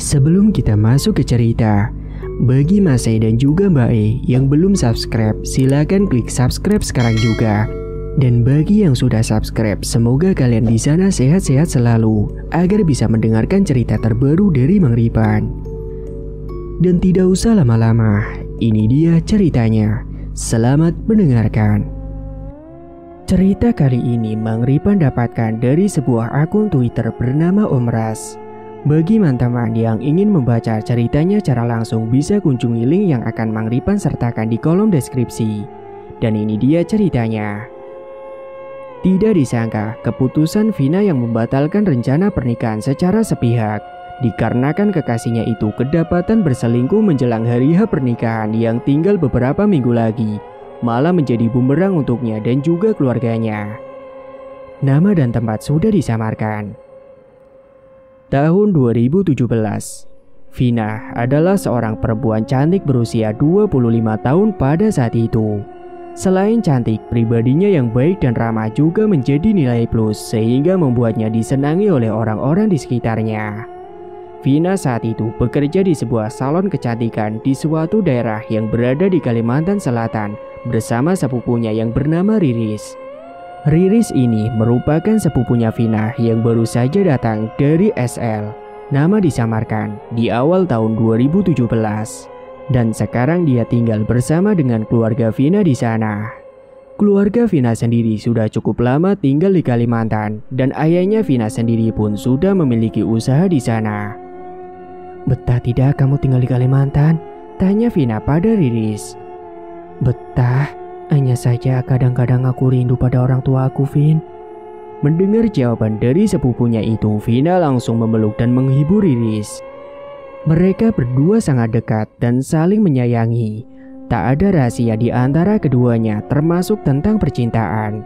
Sebelum kita masuk ke cerita, bagi Mas E dan juga Mbak E yang belum subscribe, silakan klik subscribe sekarang juga. Dan bagi yang sudah subscribe, semoga kalian di sana sehat-sehat selalu agar bisa mendengarkan cerita terbaru dari Mang Ripan. Dan tidak usah lama-lama, ini dia ceritanya. Selamat mendengarkan. Cerita kali ini Mang Ripan dapatkan dari sebuah akun Twitter bernama Om Ras. Bagi teman-teman yang ingin membaca ceritanya secara langsung, bisa kunjungi link yang akan Mang Ripan sertakan di kolom deskripsi. Dan ini dia ceritanya. Tidak disangka, keputusan Vina yang membatalkan rencana pernikahan secara sepihak dikarenakan kekasihnya itu kedapatan berselingkuh menjelang hari H pernikahan yang tinggal beberapa minggu lagi, malah menjadi bumerang untuknya dan juga keluarganya. Nama dan tempat sudah disamarkan. Tahun 2017, Vina adalah seorang perempuan cantik berusia 25 tahun pada saat itu. Selain cantik, pribadinya yang baik dan ramah juga menjadi nilai plus sehingga membuatnya disenangi oleh orang-orang di sekitarnya. Vina saat itu bekerja di sebuah salon kecantikan di suatu daerah yang berada di Kalimantan Selatan bersama sepupunya yang bernama Riris. Riris ini merupakan sepupunya Vina yang baru saja datang dari SL, nama disamarkan, di awal tahun 2017. Dan sekarang dia tinggal bersama dengan keluarga Vina di sana. Keluarga Vina sendiri sudah cukup lama tinggal di Kalimantan dan ayahnya Vina sendiri pun sudah memiliki usaha di sana. "Betah tidak kamu tinggal di Kalimantan?" tanya Vina pada Riris. "Betah, hanya saja kadang-kadang aku rindu pada orang tua aku, Vin." Mendengar jawaban dari sepupunya itu, Vina langsung memeluk dan menghibur Riris. Mereka berdua sangat dekat dan saling menyayangi. Tak ada rahasia di antara keduanya, termasuk tentang percintaan.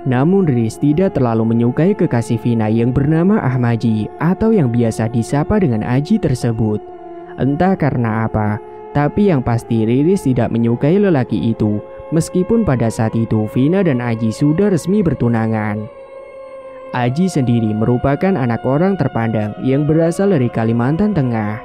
Namun Riris tidak terlalu menyukai kekasih Vina yang bernama Ahmaji atau yang biasa disapa dengan Aji tersebut. Entah karena apa, tapi yang pasti Riris tidak menyukai lelaki itu, meskipun pada saat itu Vina dan Aji sudah resmi bertunangan. Aji sendiri merupakan anak orang terpandang yang berasal dari Kalimantan Tengah.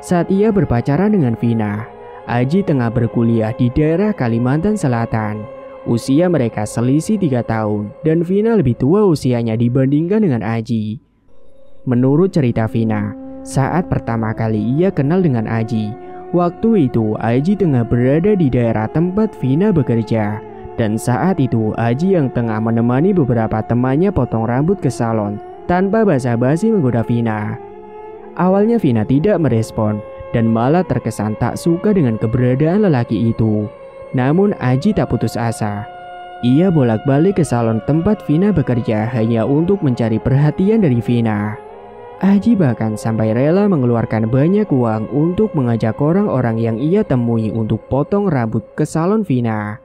Saat ia berpacaran dengan Vina, Aji tengah berkuliah di daerah Kalimantan Selatan. Usia mereka selisih 3 tahun dan Vina lebih tua usianya dibandingkan dengan Aji. Menurut cerita Vina, saat pertama kali ia kenal dengan Aji, waktu itu Aji tengah berada di daerah tempat Vina bekerja. Dan saat itu Aji yang tengah menemani beberapa temannya potong rambut ke salon tanpa basa-basi menggoda Vina. Awalnya Vina tidak merespon dan malah terkesan tak suka dengan keberadaan lelaki itu. Namun Aji tak putus asa. Ia bolak-balik ke salon tempat Vina bekerja hanya untuk mencari perhatian dari Vina. Aji bahkan sampai rela mengeluarkan banyak uang untuk mengajak orang-orang yang ia temui untuk potong rambut ke salon Vina.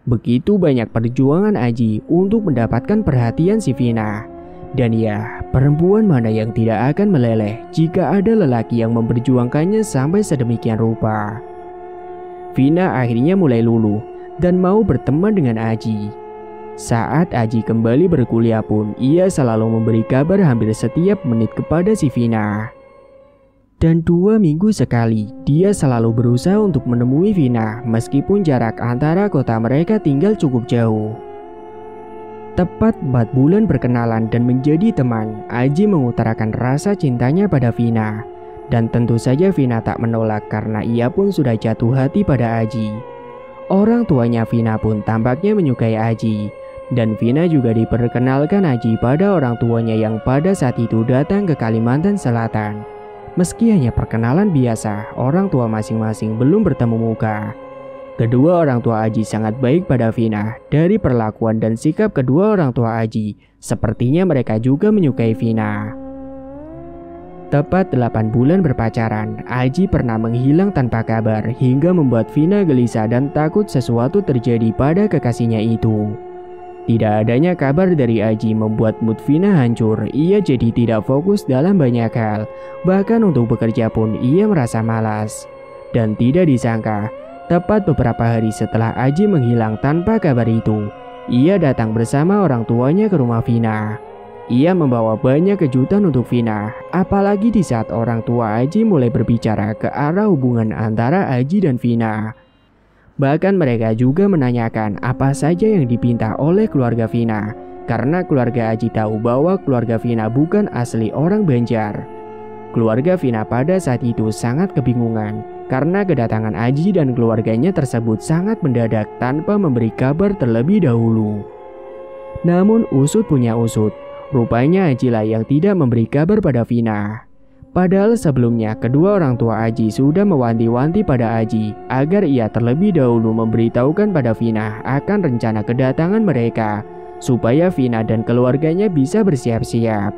Begitu banyak perjuangan Aji untuk mendapatkan perhatian si Vina. Dan ya, perempuan mana yang tidak akan meleleh jika ada lelaki yang memperjuangkannya sampai sedemikian rupa. Vina akhirnya mulai luluh dan mau berteman dengan Aji. Saat Aji kembali berkuliah pun, ia selalu memberi kabar hampir setiap menit kepada si Vina. Dan 2 minggu sekali, dia selalu berusaha untuk menemui Vina meskipun jarak antara kota mereka tinggal cukup jauh. Tepat 4 bulan berkenalan dan menjadi teman, Aji mengutarakan rasa cintanya pada Vina. Dan tentu saja Vina tak menolak karena ia pun sudah jatuh hati pada Aji. Orang tuanya Vina pun tampaknya menyukai Aji. Dan Vina juga diperkenalkan Aji pada orang tuanya yang pada saat itu datang ke Kalimantan Selatan. Meski hanya perkenalan biasa, orang tua masing-masing belum bertemu muka. Kedua orang tua Aji sangat baik pada Vina. Dari perlakuan dan sikap kedua orang tua Aji, sepertinya mereka juga menyukai Vina. Tepat 8 bulan berpacaran, Aji pernah menghilang tanpa kabar hingga membuat Vina gelisah dan takut sesuatu terjadi pada kekasihnya itu. Tidak adanya kabar dari Aji membuat mood Vina hancur. Ia jadi tidak fokus dalam banyak hal. Bahkan untuk bekerja pun ia merasa malas. Dan tidak disangka, tepat beberapa hari setelah Aji menghilang tanpa kabar itu, ia datang bersama orang tuanya ke rumah Vina. Ia membawa banyak kejutan untuk Vina, apalagi di saat orang tua Aji mulai berbicara ke arah hubungan antara Aji dan Vina. Bahkan mereka juga menanyakan apa saja yang dipinta oleh keluarga Vina, karena keluarga Aji tahu bahwa keluarga Vina bukan asli orang Banjar. Keluarga Vina pada saat itu sangat kebingungan, karena kedatangan Aji dan keluarganya tersebut sangat mendadak tanpa memberi kabar terlebih dahulu. Namun usut punya usut, rupanya Aji lah yang tidak memberi kabar pada Vina. Padahal sebelumnya kedua orang tua Aji sudah mewanti-wanti pada Aji agar ia terlebih dahulu memberitahukan pada Vina akan rencana kedatangan mereka, supaya Vina dan keluarganya bisa bersiap-siap.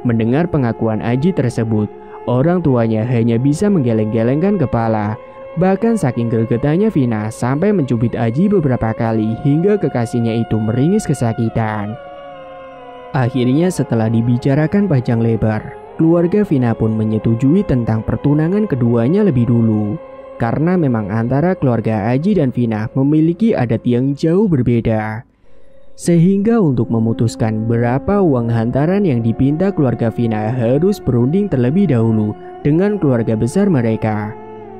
Mendengar pengakuan Aji tersebut, orang tuanya hanya bisa menggeleng-gelengkan kepala. Bahkan saking gregetannya Vina sampai mencubit Aji beberapa kali hingga kekasihnya itu meringis kesakitan. Akhirnya setelah dibicarakan panjang lebar, keluarga Vina pun menyetujui tentang pertunangan keduanya lebih dulu. Karena memang antara keluarga Aji dan Vina memiliki adat yang jauh berbeda. Sehingga untuk memutuskan berapa uang hantaran yang dipinta keluarga Vina harus berunding terlebih dahulu dengan keluarga besar mereka.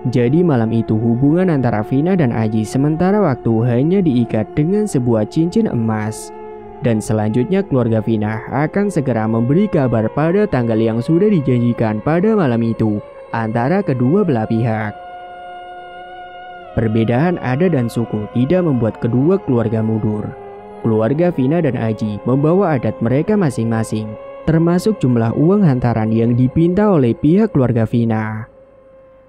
Jadi malam itu hubungan antara Vina dan Aji sementara waktu hanya diikat dengan sebuah cincin emas. Dan selanjutnya keluarga Vina akan segera memberi kabar pada tanggal yang sudah dijanjikan pada malam itu antara kedua belah pihak. Perbedaan adat dan suku tidak membuat kedua keluarga mundur. Keluarga Vina dan Aji membawa adat mereka masing-masing, termasuk jumlah uang hantaran yang dipinta oleh pihak keluarga Vina.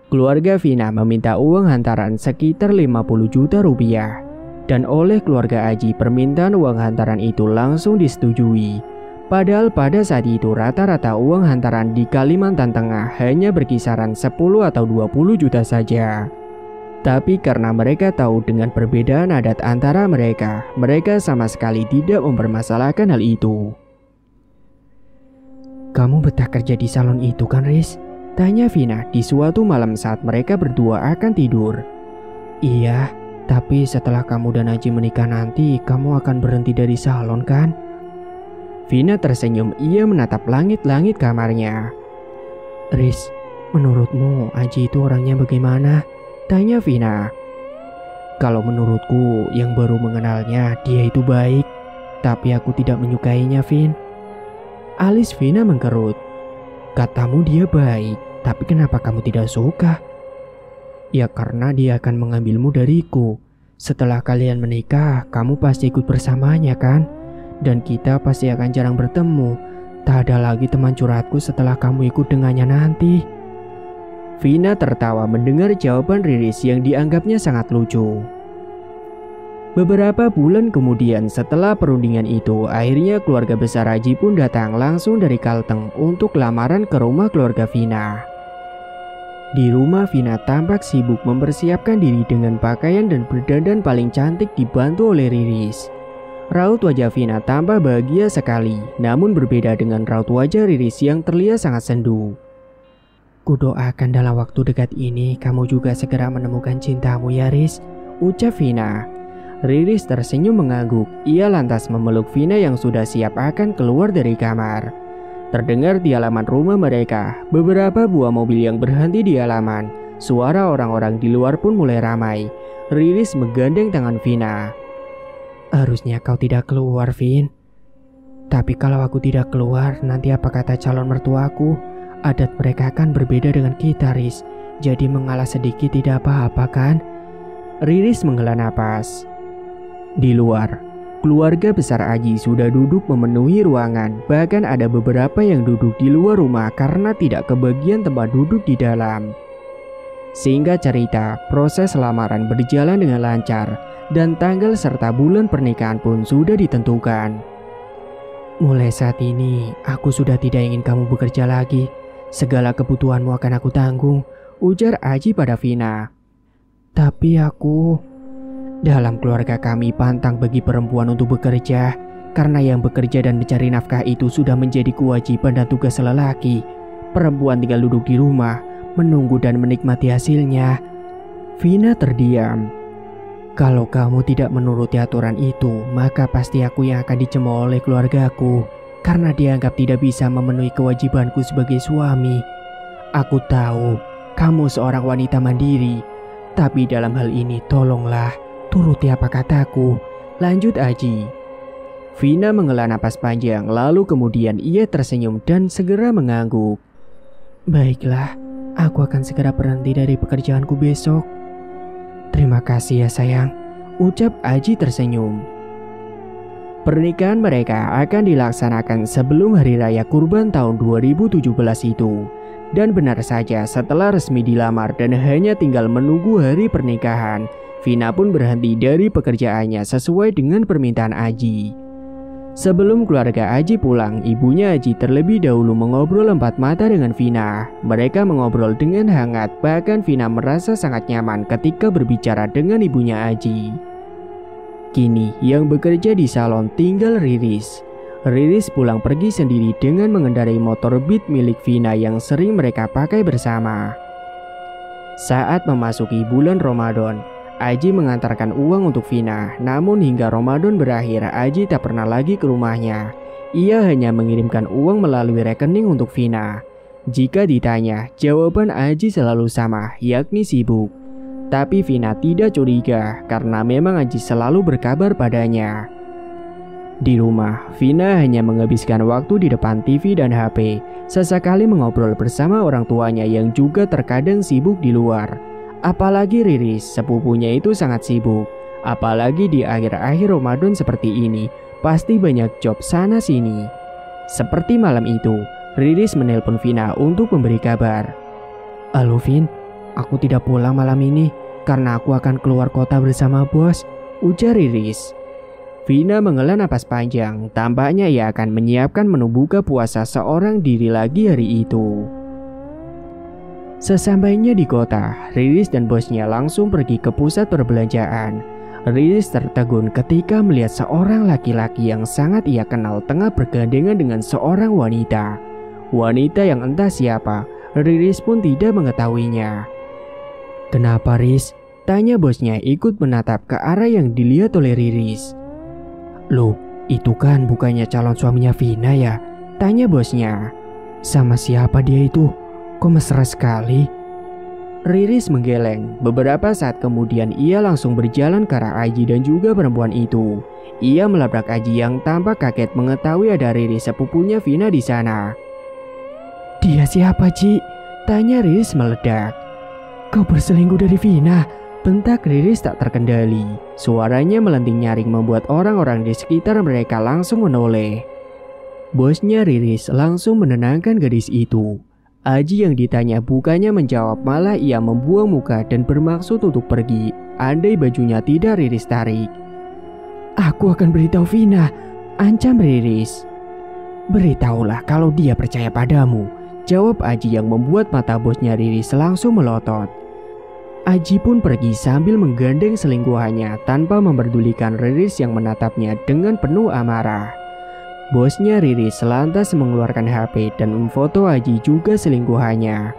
Keluarga Vina meminta uang hantaran sekitar 50 juta rupiah. Dan oleh keluarga Aji permintaan uang hantaran itu langsung disetujui. Padahal pada saat itu rata-rata uang hantaran di Kalimantan Tengah hanya berkisaran 10 atau 20 juta saja. Tapi karena mereka tahu dengan perbedaan adat antara mereka, mereka sama sekali tidak mempermasalahkan hal itu. "Kamu betah kerja di salon itu kan, Riz?" tanya Vina di suatu malam saat mereka berdua akan tidur. "Iya, tapi setelah kamu dan Aji menikah nanti, kamu akan berhenti dari salon kan?" Vina tersenyum, ia menatap langit-langit kamarnya. "Riz, menurutmu Aji itu orangnya bagaimana?" tanya Vina. "Kalau menurutku yang baru mengenalnya, dia itu baik. Tapi aku tidak menyukainya, Vin." Alis Vina mengkerut. "Katamu dia baik, tapi kenapa kamu tidak suka?" "Ya karena dia akan mengambilmu dariku. Setelah kalian menikah, kamu pasti ikut bersamanya kan? Dan kita pasti akan jarang bertemu. Tak ada lagi teman curhatku setelah kamu ikut dengannya nanti." Vina tertawa mendengar jawaban Riris yang dianggapnya sangat lucu. Beberapa bulan kemudian setelah perundingan itu, akhirnya keluarga besar Aji pun datang langsung dari Kalteng untuk lamaran ke rumah keluarga Vina. Di rumah Vina tampak sibuk mempersiapkan diri dengan pakaian dan berdandan paling cantik dibantu oleh Riris. Raut wajah Vina tampak bahagia sekali, namun berbeda dengan raut wajah Riris yang terlihat sangat sendu. "Kudoakan dalam waktu dekat ini kamu juga segera menemukan cintamu ya, Riz," ucap Vina. Riris tersenyum mengangguk. Ia lantas memeluk Vina yang sudah siap akan keluar dari kamar. Terdengar di halaman rumah mereka beberapa buah mobil yang berhenti di halaman. Suara orang-orang di luar pun mulai ramai. Riris menggandeng tangan Vina. "Harusnya kau tidak keluar, Vin. Tapi kalau aku tidak keluar, nanti apa kata calon mertuaku? Adat mereka kan berbeda dengan kita, Riz. Jadi mengalah sedikit tidak apa-apa kan?" Riris menghela napas. Di luar, keluarga besar Aji sudah duduk memenuhi ruangan. Bahkan ada beberapa yang duduk di luar rumah karena tidak kebagian tempat duduk di dalam. Singkat cerita, proses lamaran berjalan dengan lancar dan tanggal serta bulan pernikahan pun sudah ditentukan. "Mulai saat ini, aku sudah tidak ingin kamu bekerja lagi. Segala kebutuhanmu akan aku tanggung," ujar Aji pada Vina. "Tapi dalam keluarga kami pantang bagi perempuan untuk bekerja, karena yang bekerja dan mencari nafkah itu sudah menjadi kewajiban dan tugas lelaki. Perempuan tinggal duduk di rumah, menunggu dan menikmati hasilnya." Vina terdiam. "Kalau kamu tidak menuruti aturan itu, maka pasti aku yang akan dicemooh oleh keluargaku. karena dianggap tidak bisa memenuhi kewajibanku sebagai suami. Aku tahu kamu seorang wanita mandiri, tapi dalam hal ini tolonglah turuti apa kataku. Lanjut Aji. Vina menghela napas panjang, lalu kemudian ia tersenyum dan segera mengangguk. Baiklah, aku akan segera berhenti dari pekerjaanku besok. Terima kasih ya sayang, ucap Aji tersenyum. Pernikahan mereka akan dilaksanakan sebelum Hari Raya Kurban tahun 2017 itu. Dan benar saja setelah resmi dilamar dan hanya tinggal menunggu hari pernikahan, Vina pun berhenti dari pekerjaannya sesuai dengan permintaan Aji. Sebelum keluarga Aji pulang, ibunya Aji terlebih dahulu mengobrol empat mata dengan Vina. Mereka mengobrol dengan hangat, bahkan Vina merasa sangat nyaman ketika berbicara dengan ibunya Aji. Kini yang bekerja di salon tinggal Riris. Riris pulang pergi sendiri dengan mengendarai motor Beat milik Vina yang sering mereka pakai bersama. Saat memasuki bulan Ramadan, Aji mengantarkan uang untuk Vina. Namun hingga Ramadan berakhir, Aji tak pernah lagi ke rumahnya. Ia hanya mengirimkan uang melalui rekening untuk Vina. Jika ditanya, jawaban Aji selalu sama, yakni sibuk. Tapi Vina tidak curiga karena memang Aji selalu berkabar padanya. Di rumah, Vina hanya menghabiskan waktu di depan TV dan HP. Sesekali mengobrol bersama orang tuanya yang juga terkadang sibuk di luar. Apalagi Riris, sepupunya itu sangat sibuk. Apalagi di akhir-akhir Ramadan seperti ini, pasti banyak job sana sini. Seperti malam itu, Riris menelpon Vina untuk memberi kabar. Halo Vin, aku tidak pulang malam ini karena aku akan keluar kota bersama bos, ujar Riris. Vina menghela napas panjang, tampaknya ia akan menyiapkan menu buka puasa seorang diri lagi hari itu. Sesampainya di kota, Riris dan bosnya langsung pergi ke pusat perbelanjaan. Riris tertegun ketika melihat seorang laki-laki yang sangat ia kenal tengah bergandengan dengan seorang wanita. Wanita yang entah siapa, Riris pun tidak mengetahuinya. Kenapa Riz? Tanya bosnya ikut menatap ke arah yang dilihat oleh Riris. Loh, itu kan bukannya calon suaminya Vina ya? Tanya bosnya. Sama siapa dia itu? Kok mesra sekali? Riris menggeleng. Beberapa saat kemudian ia langsung berjalan ke arah Aji dan juga perempuan itu. Ia melabrak Aji yang tampak kaget mengetahui ada Riris sepupunya Vina di sana. Dia siapa, Ci? Tanya Riris meledak. Kau berselingkuh dari Vina? Bentak Riris tak terkendali. Suaranya melenting nyaring membuat orang-orang di sekitar mereka langsung menoleh. Bosnya Riris langsung menenangkan gadis itu. Aji yang ditanya bukannya menjawab, malah ia membuang muka dan bermaksud untuk pergi andai bajunya tidak Riris tarik. Aku akan beritahu Vina, ancam Riris. Beritahulah kalau dia percaya padamu, jawab Aji yang membuat mata bosnya Riris langsung melotot. Aji pun pergi sambil menggandeng selingkuhannya tanpa memperdulikan Riris yang menatapnya dengan penuh amarah. Bosnya Riris lantas mengeluarkan HP dan memfoto Aji juga selingkuhannya.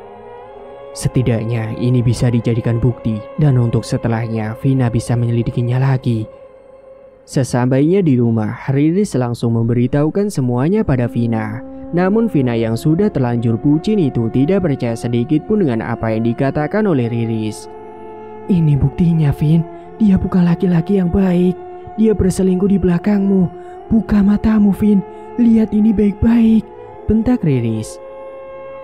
Setidaknya ini bisa dijadikan bukti dan untuk setelahnya Vina bisa menyelidikinya lagi. Sesampainya di rumah, Riris langsung memberitahukan semuanya pada Vina. Namun Vina yang sudah terlanjur bucin itu tidak percaya sedikit pun dengan apa yang dikatakan oleh Riris. Ini buktinya Vin, dia bukan laki-laki yang baik. Dia berselingkuh di belakangmu. Buka matamu Vin, lihat ini baik-baik, bentak Riris.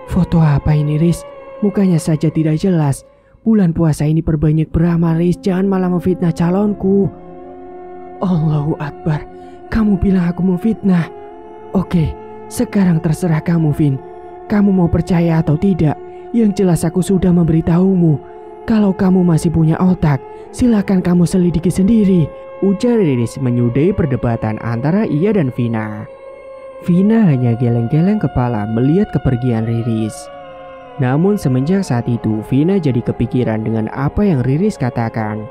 Foto apa ini Riz? Mukanya saja tidak jelas. Bulan puasa ini perbanyak beramal Riz, jangan malah memfitnah calonku. Allahu Akbar, kamu bilang aku memfitnah. Oke, sekarang terserah kamu Vin. Kamu mau percaya atau tidak, yang jelas aku sudah memberitahumu. Kalau kamu masih punya otak, silakan kamu selidiki sendiri, ujar Riris menyudahi perdebatan antara ia dan Vina. Vina hanya geleng-geleng kepala melihat kepergian Riris. Namun semenjak saat itu Vina jadi kepikiran dengan apa yang Riris katakan.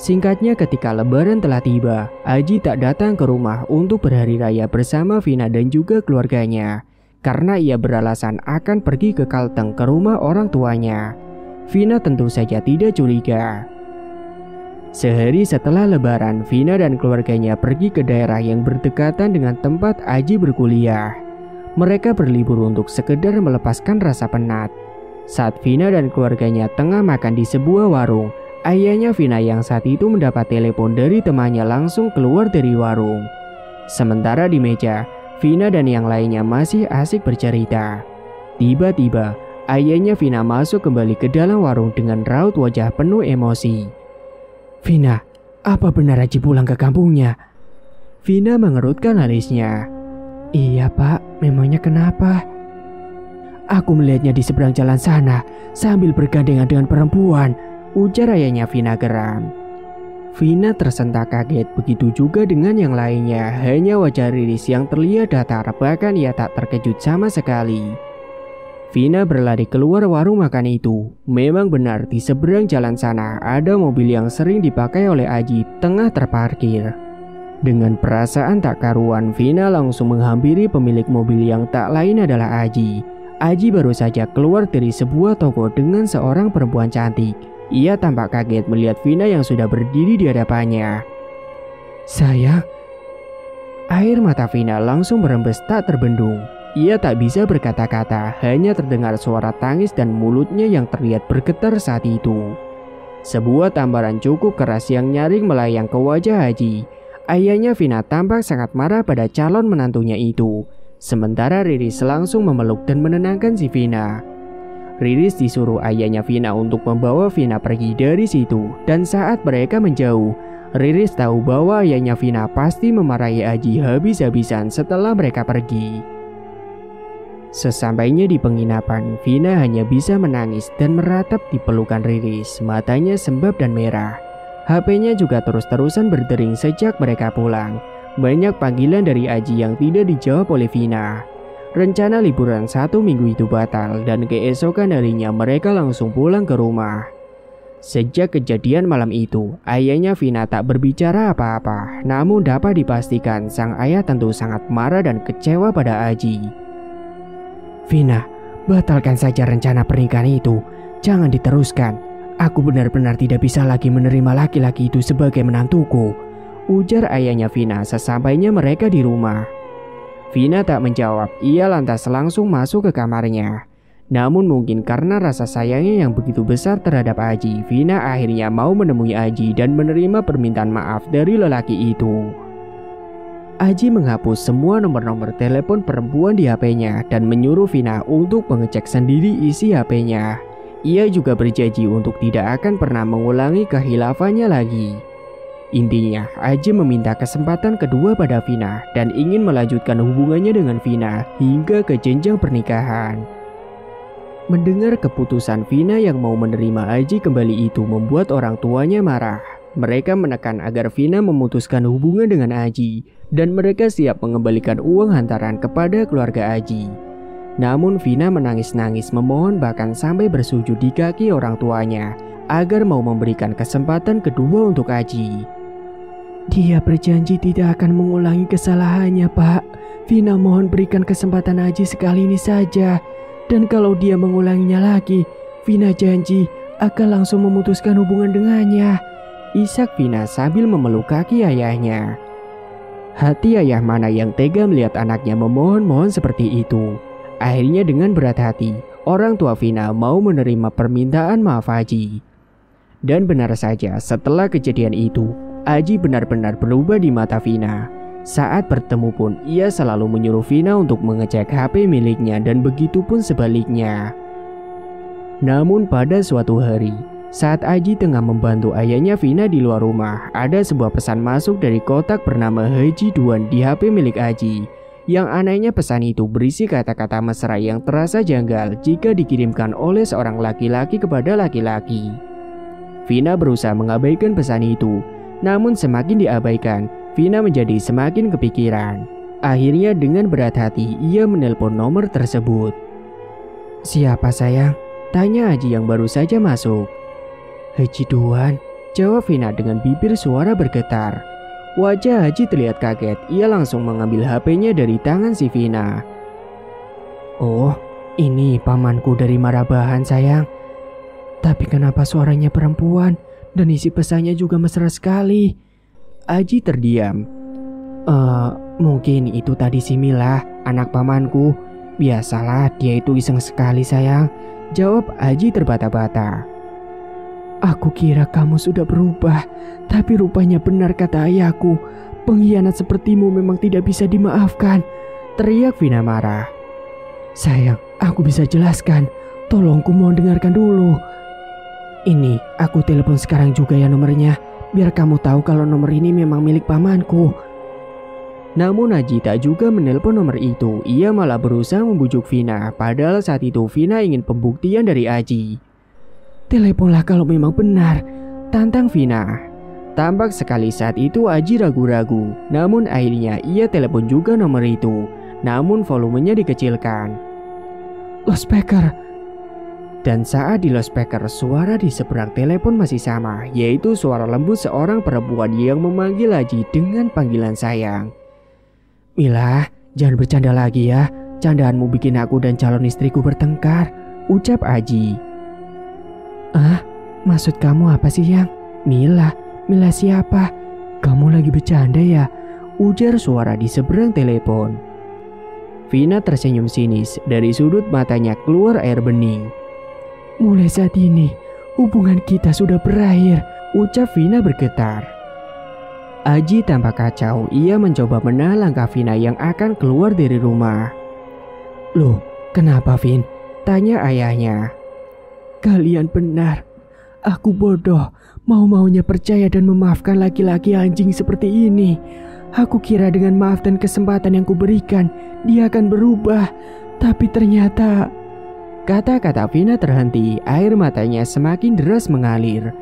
Singkatnya ketika lebaran telah tiba, Aji tak datang ke rumah untuk berhari raya bersama Vina dan juga keluarganya. Karena ia beralasan akan pergi ke Kalteng ke rumah orang tuanya. Vina tentu saja tidak curiga. Sehari setelah lebaran, Vina dan keluarganya pergi ke daerah yang berdekatan dengan tempat Aji berkuliah. Mereka berlibur untuk sekedar melepaskan rasa penat. Saat Vina dan keluarganya tengah makan di sebuah warung, ayahnya Vina yang saat itu mendapat telepon dari temannya langsung keluar dari warung. Sementara di meja, Vina dan yang lainnya masih asik bercerita. Tiba-tiba, ayahnya Vina masuk kembali ke dalam warung dengan raut wajah penuh emosi. "Vina, apa benar Aji pulang ke kampungnya?" Vina mengerutkan alisnya. "Iya pak, memangnya kenapa?" "Aku melihatnya di seberang jalan sana sambil bergandengan dengan perempuan," ujar ayahnya Vina geram. Vina tersentak kaget, begitu juga dengan yang lainnya. Hanya wajah Riris yang terlihat datar, bahkan ia tak terkejut sama sekali. Vina berlari keluar warung makan itu. Memang benar di seberang jalan sana ada mobil yang sering dipakai oleh Aji tengah terparkir. Dengan perasaan tak karuan, Vina langsung menghampiri pemilik mobil yang tak lain adalah Aji. Aji baru saja keluar dari sebuah toko dengan seorang perempuan cantik. Ia tampak kaget melihat Vina yang sudah berdiri di hadapannya. "Sayang." Air mata Vina langsung merembes tak terbendung. Ia tak bisa berkata-kata, hanya terdengar suara tangis dan mulutnya yang terlihat bergetar saat itu. Sebuah tamparan cukup keras yang nyaring melayang ke wajah Aji. Ayahnya Vina tampak sangat marah pada calon menantunya itu. Sementara Riris langsung memeluk dan menenangkan si Vina. Riris disuruh ayahnya Vina untuk membawa Vina pergi dari situ. Dan saat mereka menjauh, Riris tahu bahwa ayahnya Vina pasti memarahi Aji habis-habisan setelah mereka pergi. Sesampainya di penginapan, Vina hanya bisa menangis dan meratap di pelukan Riris. Matanya sembab dan merah. HP-nya juga terus-terusan berdering sejak mereka pulang. Banyak panggilan dari Aji yang tidak dijawab oleh Vina. Rencana liburan 1 minggu itu batal dan keesokan harinya mereka langsung pulang ke rumah. Sejak kejadian malam itu, ayahnya Vina tak berbicara apa-apa. Namun dapat dipastikan sang ayah tentu sangat marah dan kecewa pada Aji. "Vina, batalkan saja rencana pernikahan itu. Jangan diteruskan. Aku benar-benar tidak bisa lagi menerima laki-laki itu sebagai menantuku," ujar ayahnya Vina sesampainya mereka di rumah. Vina tak menjawab, ia lantas langsung masuk ke kamarnya. Namun mungkin karena rasa sayangnya yang begitu besar terhadap Aji, Vina akhirnya mau menemui Aji dan menerima permintaan maaf dari lelaki itu. Aji menghapus semua nomor-nomor telepon perempuan di HP-nya dan menyuruh Vina untuk mengecek sendiri isi HP-nya. Ia juga berjanji untuk tidak akan pernah mengulangi kehilafannya lagi. Intinya, Aji meminta kesempatan kedua pada Vina dan ingin melanjutkan hubungannya dengan Vina hingga ke jenjang pernikahan. Mendengar keputusan Vina yang mau menerima Aji kembali itu membuat orang tuanya marah. Mereka menekan agar Vina memutuskan hubungan dengan Aji dan mereka siap mengembalikan uang hantaran kepada keluarga Aji. Namun Vina menangis-nangis memohon bahkan sampai bersujud di kaki orang tuanya agar mau memberikan kesempatan kedua untuk Aji. "Dia berjanji tidak akan mengulangi kesalahannya, Pak. Vina mohon berikan kesempatan Aji sekali ini saja. Dan kalau dia mengulanginya lagi, Vina janji akan langsung memutuskan hubungan dengannya," isak Vina sambil memeluk kaki ayahnya. Hati ayah mana yang tega melihat anaknya memohon-mohon seperti itu. Akhirnya dengan berat hati, orang tua Vina mau menerima permintaan maaf Aji. Dan benar saja, setelah kejadian itu, Aji benar-benar berubah di mata Vina. Saat bertemu pun, ia selalu menyuruh Vina untuk mengecek HP miliknya dan begitu pun sebaliknya. Namun pada suatu hari, saat Aji tengah membantu ayahnya Vina di luar rumah, ada sebuah pesan masuk dari kotak bernama Haji Duan di HP milik Aji. Yang anehnya pesan itu berisi kata-kata mesra yang terasa janggal jika dikirimkan oleh seorang laki-laki kepada laki-laki. Vina berusaha mengabaikan pesan itu, namun semakin diabaikan, Vina menjadi semakin kepikiran. Akhirnya dengan berat hati ia menelpon nomor tersebut. "Siapa sayang?" tanya Aji yang baru saja masuk. "Haji Duan," jawab Vina dengan bibir suara bergetar. Wajah Haji terlihat kaget, ia langsung mengambil HP-nya dari tangan si Vina. "Oh, ini pamanku dari Marabahan sayang. Tapi kenapa suaranya perempuan dan isi pesannya juga mesra sekali. Aji terdiam. Mungkin itu tadi si Mila, anak pamanku. Biasalah, dia itu iseng sekali sayang, jawab Aji terbata-bata. Aku kira kamu sudah berubah, tapi rupanya benar kata ayahku. Pengkhianat sepertimu memang tidak bisa dimaafkan, teriak Vina marah. Sayang, aku bisa jelaskan. Tolong ku mohon dengarkan dulu. Ini, aku telepon sekarang juga ya nomornya, biar kamu tahu kalau nomor ini memang milik pamanku. Namun Aji tak juga menelpon nomor itu. Ia malah berusaha membujuk Vina, padahal saat itu Vina ingin pembuktian dari Aji. Teleponlah kalau memang benar, tantang Vina. Tampak sekali saat itu Aji ragu-ragu, namun akhirnya ia telepon juga nomor itu. Namun volumenya dikecilkan. Loudspeaker. Dan saat di loudspeaker, suara di seberang telepon masih sama, yaitu suara lembut seorang perempuan yang memanggil Aji dengan panggilan sayang. Mila, jangan bercanda lagi ya. Candaanmu bikin aku dan calon istriku bertengkar, ucap Aji. Maksud kamu apa sih, Yang? Mila siapa? Kamu lagi bercanda ya? Ujar suara di seberang telepon. Vina tersenyum sinis, dari sudut matanya keluar air bening. Mulai saat ini, hubungan kita sudah berakhir, ucap Vina bergetar. Aji tampak kacau, ia mencoba menahan langkah Vina yang akan keluar dari rumah. Loh, kenapa Vin? Tanya ayahnya. Kalian benar, aku bodoh, mau-maunya percaya dan memaafkan laki-laki anjing seperti ini. Aku kira dengan maaf dan kesempatan yang kuberikan, dia akan berubah. Tapi ternyata... Kata-kata Vina terhenti, air matanya semakin deras mengalir.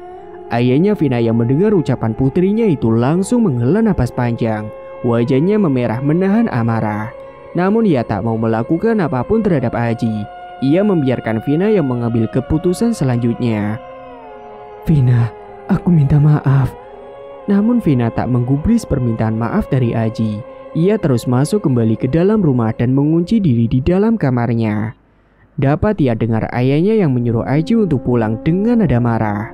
Ayahnya Vina yang mendengar ucapan putrinya itu langsung menghela napas panjang. Wajahnya memerah menahan amarah. Namun ia tak mau melakukan apapun terhadap Aji. Ia membiarkan Vina yang mengambil keputusan selanjutnya. Vina, aku minta maaf. Namun Vina tak menggubris permintaan maaf dari Aji. Ia terus masuk kembali ke dalam rumah dan mengunci diri di dalam kamarnya. Dapat ia dengar ayahnya yang menyuruh Aji untuk pulang dengan nada marah.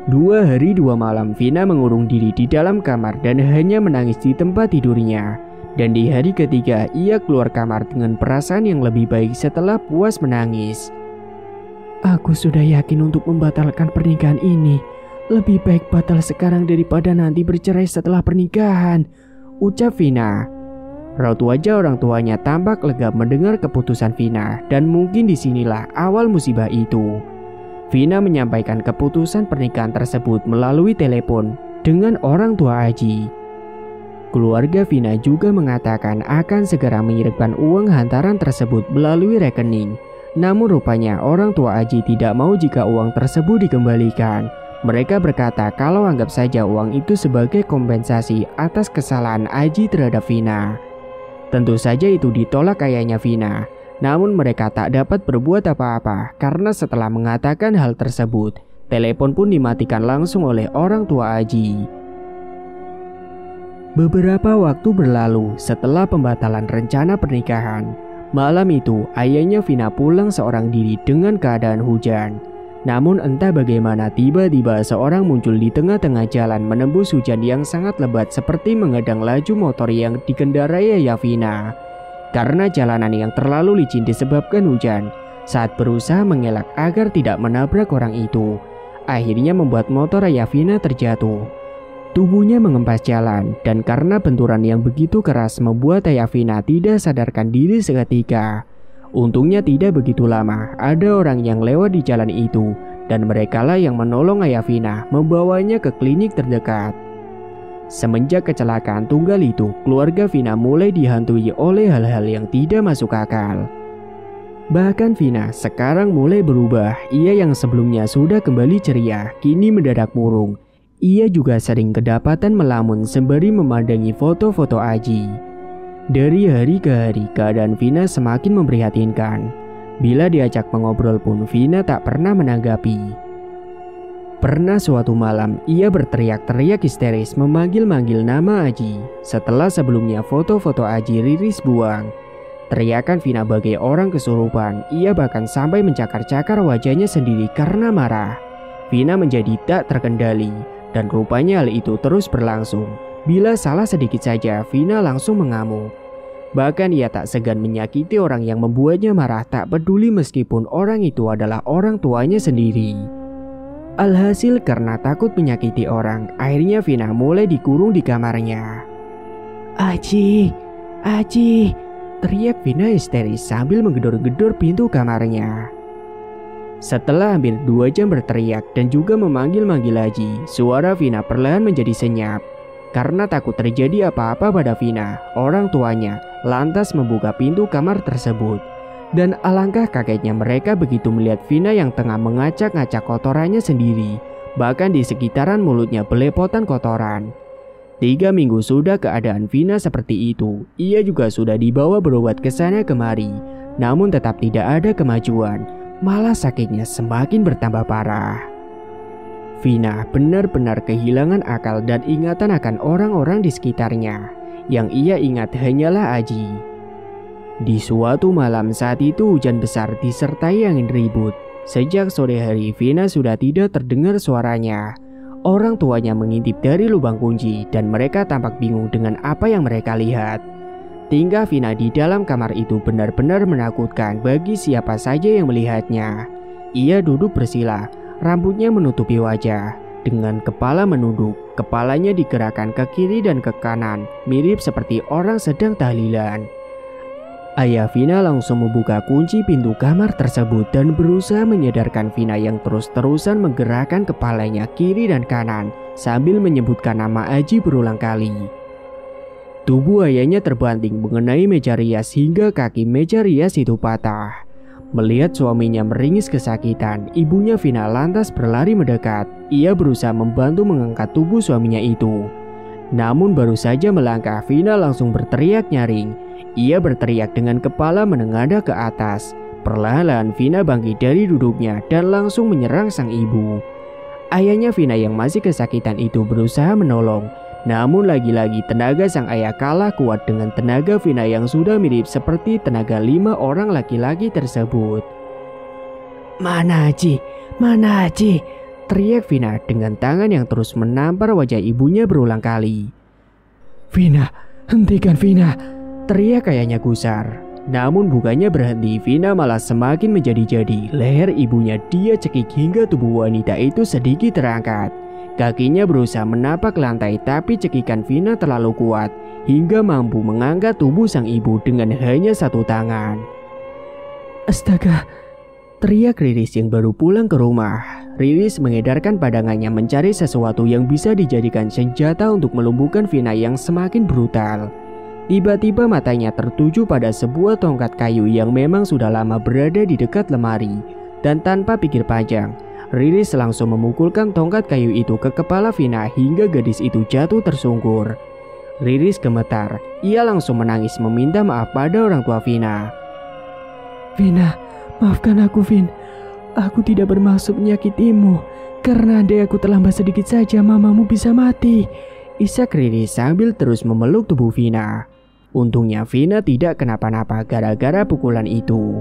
2 hari 2 malam Vina mengurung diri di dalam kamar dan hanya menangis di tempat tidurnya. Dan di hari ketiga ia keluar kamar dengan perasaan yang lebih baik setelah puas menangis. Aku sudah yakin untuk membatalkan pernikahan ini. Lebih baik batal sekarang daripada nanti bercerai setelah pernikahan, ucap Vina. Raut wajah orang tuanya tampak lega mendengar keputusan Vina, dan mungkin disinilah awal musibah itu. Vina menyampaikan keputusan pernikahan tersebut melalui telepon dengan orang tua Aji. Keluarga Vina juga mengatakan akan segera mengirimkan uang hantaran tersebut melalui rekening. Namun rupanya orang tua Aji tidak mau jika uang tersebut dikembalikan. Mereka berkata kalau anggap saja uang itu sebagai kompensasi atas kesalahan Aji terhadap Vina. Tentu saja itu ditolak ayahnya Vina. Namun mereka tak dapat berbuat apa-apa karena setelah mengatakan hal tersebut, telepon pun dimatikan langsung oleh orang tua Aji. Beberapa waktu berlalu setelah pembatalan rencana pernikahan. Malam itu, ayahnya Vina pulang seorang diri dengan keadaan hujan. Namun entah bagaimana tiba-tiba seorang muncul di tengah-tengah jalan menembus hujan yang sangat lebat seperti menghadang laju motor yang dikendarai ayah Vina. Karena jalanan yang terlalu licin disebabkan hujan, saat berusaha mengelak agar tidak menabrak orang itu, akhirnya membuat motor ayah Vina terjatuh. Tubuhnya mengempas jalan, dan karena benturan yang begitu keras membuat ayah Vina tidak sadarkan diri seketika. Untungnya tidak begitu lama, ada orang yang lewat di jalan itu, dan merekalah yang menolong ayah Vina membawanya ke klinik terdekat. Semenjak kecelakaan tunggal itu, keluarga Vina mulai dihantui oleh hal-hal yang tidak masuk akal. Bahkan Vina sekarang mulai berubah. Ia yang sebelumnya sudah kembali ceria, kini mendadak murung. Ia juga sering kedapatan melamun sembari memandangi foto-foto Aji. Dari hari ke hari, keadaan Vina semakin memprihatinkan. Bila diajak mengobrol pun, Vina tak pernah menanggapi. Pernah suatu malam, ia berteriak-teriak histeris memanggil-manggil nama Aji. Setelah sebelumnya foto-foto Aji Riris buang. Teriakan Vina bagai orang kesurupan. Ia bahkan sampai mencakar-cakar wajahnya sendiri karena marah. Vina menjadi tak terkendali dan rupanya hal itu terus berlangsung. Bila salah sedikit saja, Vina langsung mengamuk. Bahkan ia tak segan menyakiti orang yang membuatnya marah, tak peduli meskipun orang itu adalah orang tuanya sendiri. Alhasil karena takut menyakiti orang, akhirnya Vina mulai dikurung di kamarnya. "Aji, Aji!" teriak Vina histeris sambil menggedor-gedor pintu kamarnya. Setelah hampir 2 jam berteriak dan juga memanggil-manggil Aji, suara Vina perlahan menjadi senyap. Karena takut terjadi apa-apa pada Vina, orang tuanya lantas membuka pintu kamar tersebut. Dan alangkah kagetnya mereka begitu melihat Vina yang tengah mengacak-ngacak kotorannya sendiri. Bahkan di sekitaran mulutnya belepotan kotoran. 3 minggu sudah keadaan Vina seperti itu. Ia juga sudah dibawa berobat ke sana kemari. Namun tetap tidak ada kemajuan. Malah sakitnya semakin bertambah parah. Vina benar-benar kehilangan akal dan ingatan akan orang-orang di sekitarnya. Yang ia ingat hanyalah Aji. Di suatu malam saat itu hujan besar disertai angin ribut. Sejak sore hari Vina sudah tidak terdengar suaranya. Orang tuanya mengintip dari lubang kunci dan mereka tampak bingung dengan apa yang mereka lihat. Tingkah Vina di dalam kamar itu benar-benar menakutkan bagi siapa saja yang melihatnya. Ia duduk bersila, rambutnya menutupi wajah. Dengan kepala menunduk, kepalanya digerakkan ke kiri dan ke kanan, mirip seperti orang sedang tahlilan. Ayah Vina langsung membuka kunci pintu kamar tersebut dan berusaha menyadarkan Vina yang terus-terusan menggerakkan kepalanya kiri dan kanan sambil menyebutkan nama Aji berulang kali. Tubuh ayahnya terbanting mengenai meja rias hingga kaki meja rias itu patah. Melihat suaminya meringis kesakitan, ibunya Vina lantas berlari mendekat. Ia berusaha membantu mengangkat tubuh suaminya itu. Namun baru saja melangkah, Vina langsung berteriak nyaring. Ia berteriak dengan kepala menengadah ke atas. Perlahan-lahan Vina bangkit dari duduknya dan langsung menyerang sang ibu. Ayahnya Vina yang masih kesakitan itu berusaha menolong. Namun lagi-lagi tenaga sang ayah kalah kuat dengan tenaga Vina yang sudah mirip seperti tenaga 5 orang laki-laki tersebut. "Mana Aji? Mana Aji?" teriak Vina dengan tangan yang terus menampar wajah ibunya berulang kali. "Vina, hentikan Vina!" teriak ayahnya gusar. Namun bukannya berhenti, Vina malah semakin menjadi-jadi. Leher ibunya dia cekik hingga tubuh wanita itu sedikit terangkat. Kakinya berusaha menapak lantai tapi cekikan Vina terlalu kuat hingga mampu mengangkat tubuh sang ibu dengan hanya 1 tangan. "Astaga!" teriak Riris yang baru pulang ke rumah. Riris mengedarkan pandangannya mencari sesuatu yang bisa dijadikan senjata untuk melumpuhkan Vina yang semakin brutal. Tiba-tiba matanya tertuju pada sebuah tongkat kayu yang memang sudah lama berada di dekat lemari. Dan tanpa pikir panjang, Riris langsung memukulkan tongkat kayu itu ke kepala Vina hingga gadis itu jatuh tersungkur. Riris gemetar, ia langsung menangis meminta maaf pada orang tua Vina. "Vina, maafkan aku Vin. Aku tidak bermaksud menyakitimu. Karena andai aku terlambat sedikit saja mamamu bisa mati," isak Riris sambil terus memeluk tubuh Vina. Untungnya Vina tidak kenapa-napa gara-gara pukulan itu.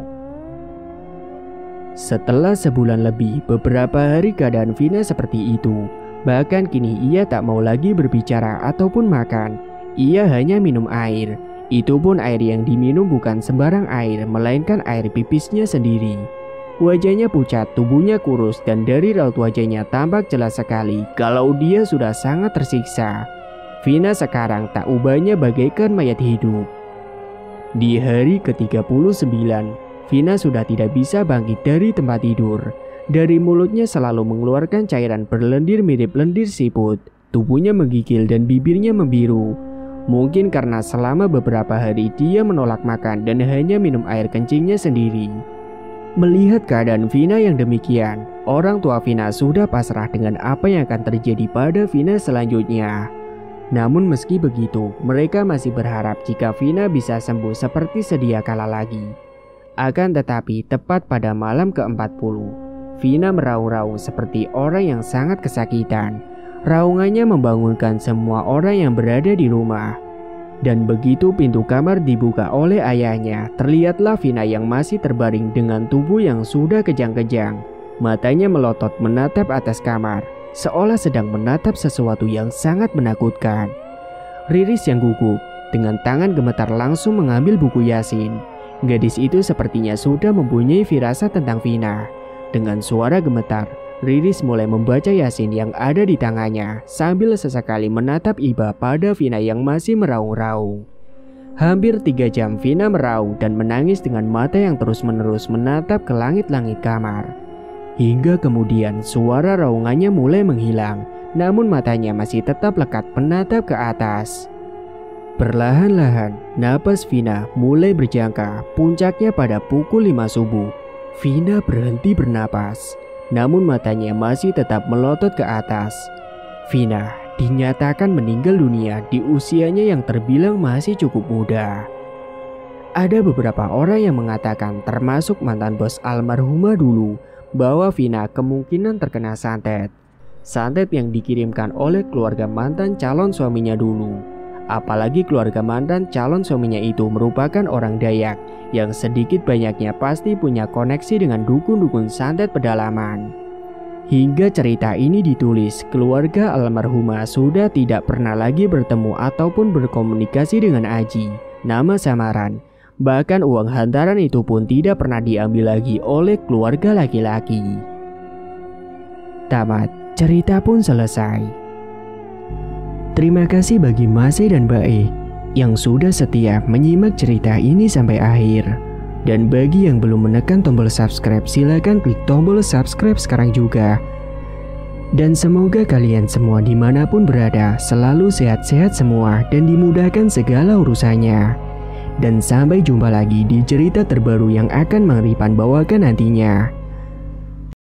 Setelah sebulan lebih, beberapa hari keadaan Vina seperti itu. Bahkan kini ia tak mau lagi berbicara ataupun makan. Ia hanya minum air. Itu pun air yang diminum bukan sembarang air, melainkan air pipisnya sendiri. Wajahnya pucat, tubuhnya kurus, dan dari raut wajahnya tampak jelas sekali kalau dia sudah sangat tersiksa. Vina sekarang tak ubahnya bagaikan mayat hidup. Di hari ke-39, Vina sudah tidak bisa bangkit dari tempat tidur. Dari mulutnya selalu mengeluarkan cairan berlendir mirip lendir siput. Tubuhnya menggigil dan bibirnya membiru. Mungkin karena selama beberapa hari dia menolak makan dan hanya minum air kencingnya sendiri. Melihat keadaan Vina yang demikian, orang tua Vina sudah pasrah dengan apa yang akan terjadi pada Vina selanjutnya. Namun meski begitu, mereka masih berharap jika Vina bisa sembuh seperti sedia kala lagi. Akan tetapi tepat pada malam ke-40, Vina meraung-raung seperti orang yang sangat kesakitan. Raungannya membangunkan semua orang yang berada di rumah. Dan begitu pintu kamar dibuka oleh ayahnya, terlihatlah Vina yang masih terbaring dengan tubuh yang sudah kejang-kejang. Matanya melotot menatap atas kamar, seolah sedang menatap sesuatu yang sangat menakutkan. Riris yang gugup, dengan tangan gemetar langsung mengambil buku Yasin. Gadis itu sepertinya sudah mempunyai firasat tentang Vina. Dengan suara gemetar, Riris mulai membaca Yasin yang ada di tangannya sambil sesekali menatap iba pada Vina yang masih meraung-raung. Hampir 3 jam Vina meraung dan menangis dengan mata yang terus-menerus menatap ke langit-langit kamar. Hingga kemudian suara raungannya mulai menghilang, namun matanya masih tetap lekat menatap ke atas. Perlahan-lahan, napas Vina mulai berjangka, puncaknya pada pukul 5 subuh. Vina berhenti bernapas, namun matanya masih tetap melotot ke atas. Vina dinyatakan meninggal dunia di usianya yang terbilang masih cukup muda. Ada beberapa orang yang mengatakan, termasuk mantan bos almarhumah dulu, bahwa Vina kemungkinan terkena santet. Santet yang dikirimkan oleh keluarga mantan calon suaminya dulu. Apalagi keluarga mantan calon suaminya itu merupakan orang Dayak yang sedikit banyaknya pasti punya koneksi dengan dukun-dukun santet pedalaman. Hingga cerita ini ditulis, keluarga almarhumah sudah tidak pernah lagi bertemu ataupun berkomunikasi dengan Aji, nama samaran. Bahkan uang hantaran itu pun tidak pernah diambil lagi oleh keluarga laki-laki. Tamat, cerita pun selesai. Terima kasih bagi Masai dan Bae yang sudah setia menyimak cerita ini sampai akhir. Dan bagi yang belum menekan tombol subscribe, silakan klik tombol subscribe sekarang juga. Dan semoga kalian semua dimanapun berada selalu sehat-sehat semua dan dimudahkan segala urusannya. Dan sampai jumpa lagi di cerita terbaru yang akan Mang Ripan bawakan nantinya.